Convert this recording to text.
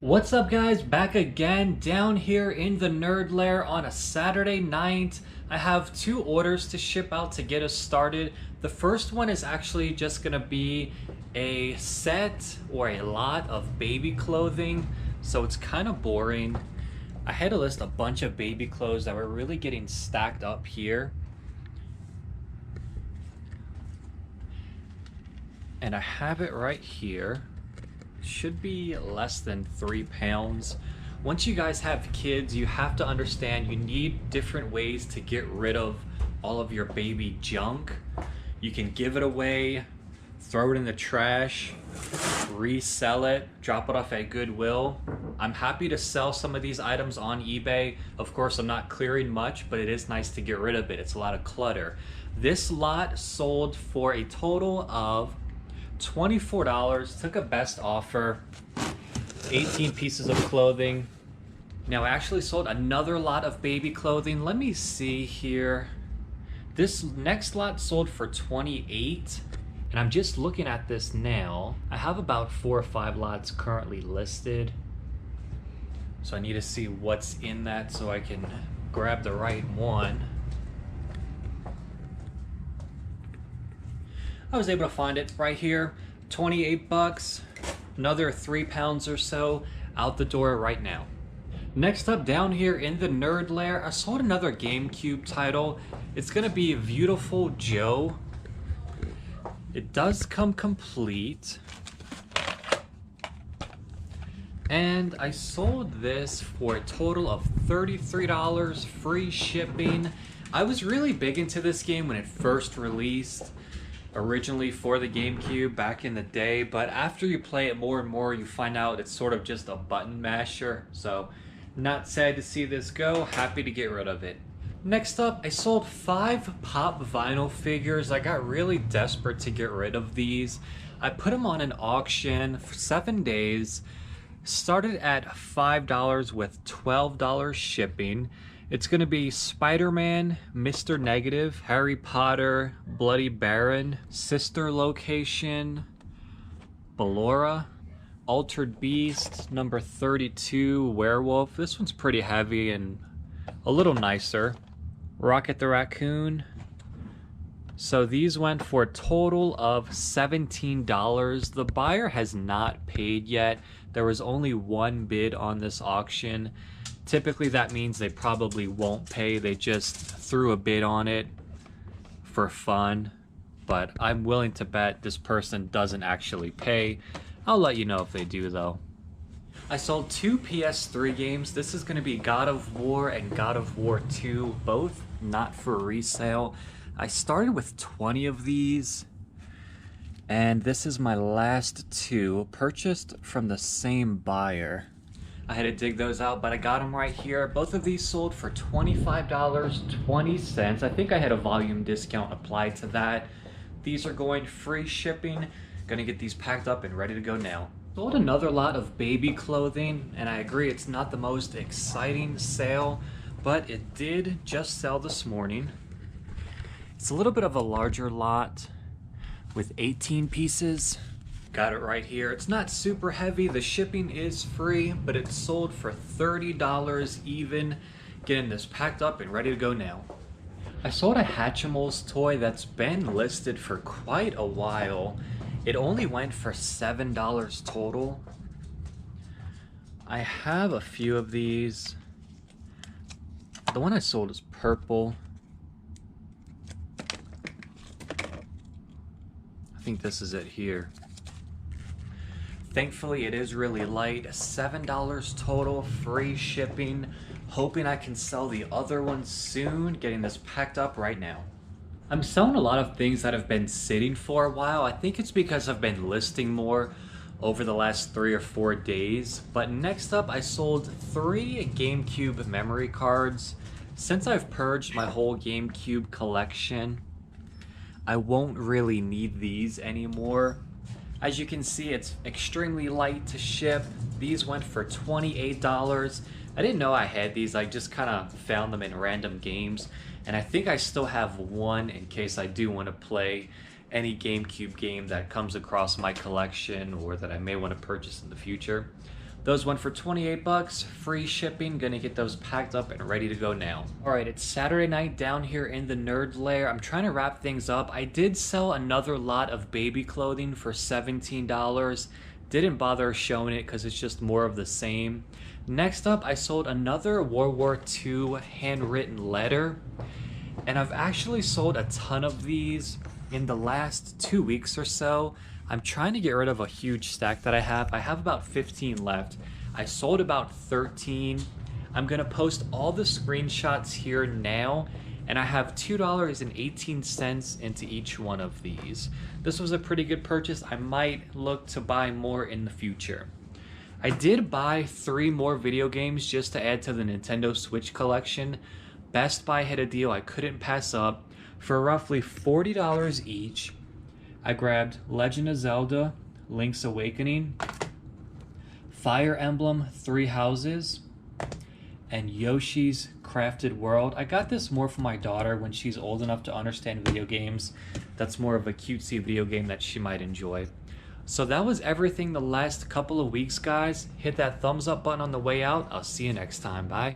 What's up, guys? Back again down here in the Nerd Lair on a Saturday night. I have two orders to ship out to get us started. The first one is actually just gonna be a set or a lot of baby clothing, so it's kind of boring. I had to list a bunch of baby clothes that were really getting stacked up here. And I have it right here. Should be less than 3 pounds. Once you guys have kids, you have to understand you need different ways to get rid of all of your baby junk. You can give it away, throw it in the trash, resell it, drop it off at Goodwill. I'm happy to sell some of these items on eBay. Of course, I'm not clearing much, but it is nice to get rid of it. It's a lot of clutter. This lot sold for a total of $24. Took a best offer, 18 pieces of clothing. Now I actually sold another lot of baby clothing. Let me see here. This next lot sold for 28, and I'm just looking at this now. I have about 4 or 5 lots currently listed, so I need to see what's in that so I can grab the right one. I was able to find it right here, 28 bucks, another 3 pounds or so out the door right now. Next up, down here in the Nerd Lair, I sold another GameCube title. It's gonna be Beautiful Joe. It does come complete. And I sold this for a total of $33, free shipping. I was really big into this game when it first released, originally for the GameCube back in the day, but after you play it more and more, you find out it's sort of just a button masher. So not sad to see this go, happy to get rid of it. Next up, I sold 5 pop vinyl figures. I got really desperate to get rid of these. I put them on an auction for 7 days, started at $5 with $12 shipping. It's going to be Spider-Man, Mr. Negative, Harry Potter, Bloody Baron, Sister Location, Ballora, Altered Beast, number 32, Werewolf. This one's pretty heavy and a little nicer. Rocket the Raccoon. So these went for a total of $17. The buyer has not paid yet. There was only one bid on this auction. Typically that means they probably won't pay. They just threw a bid on it for fun. But I'm willing to bet this person doesn't actually pay. I'll let you know if they do though. I sold 2 PS3 games. This is going to be God of War and God of War 2, both not for resale. I started with 20 of these, and this is my last 2, purchased from the same buyer. I had to dig those out, but I got them right here. Both of these sold for $25.20. I think I had a volume discount applied to that. These are going free shipping. Gonna get these packed up and ready to go now. Sold another lot of baby clothing, and I agree it's not the most exciting sale, but it did just sell this morning. It's a little bit of a larger lot with 18 pieces. Got it right here. It's not super heavy. The shipping is free, but it's sold for $30 even. Getting this packed up and ready to go now. I sold a Hatchimals toy that's been listed for quite a while. It only went for $7 total. I have a few of these. The one I sold is purple. I think this is it here. Thankfully, it is really light. $7 total, free shipping. Hoping I can sell the other ones soon. Getting this packed up right now. I'm selling a lot of things that have been sitting for a while. I think it's because I've been listing more over the last 3 or 4 days. But next up, I sold 3 GameCube memory cards. Since I've purged my whole GameCube collection, I won't really need these anymore. As you can see, it's extremely light to ship. These went for $28. I didn't know I had these. I just kind of found them in random games. And I think I still have one in case I do want to play any GameCube game that comes across my collection or that I may want to purchase in the future. Those went for 28 bucks, free shipping. Gonna get those packed up and ready to go now. All right, it's Saturday night down here in the nerd lair. I'm trying to wrap things up. I did sell another lot of baby clothing for $17. Didn't bother showing it because it's just more of the same. Next up, I sold another World War II handwritten letter. And I've actually sold a ton of these in the last 2 weeks or so. I'm trying to get rid of a huge stack that I have. I have about 15 left. I sold about 13. I'm gonna post all the screenshots here now, and I have $2.18 into each one of these. This was a pretty good purchase. I might look to buy more in the future. I did buy 3 more video games just to add to the Nintendo Switch collection. Best Buy had a deal I couldn't pass up. For roughly $40 each, I grabbed Legend of Zelda, Link's Awakening, Fire Emblem 3 Houses, and Yoshi's Crafted World. I got this more for my daughter when she's old enough to understand video games. That's more of a cutesy video game that she might enjoy. So that was everything the last couple of weeks, guys. Hit that thumbs up button on the way out. I'll see you next time. Bye.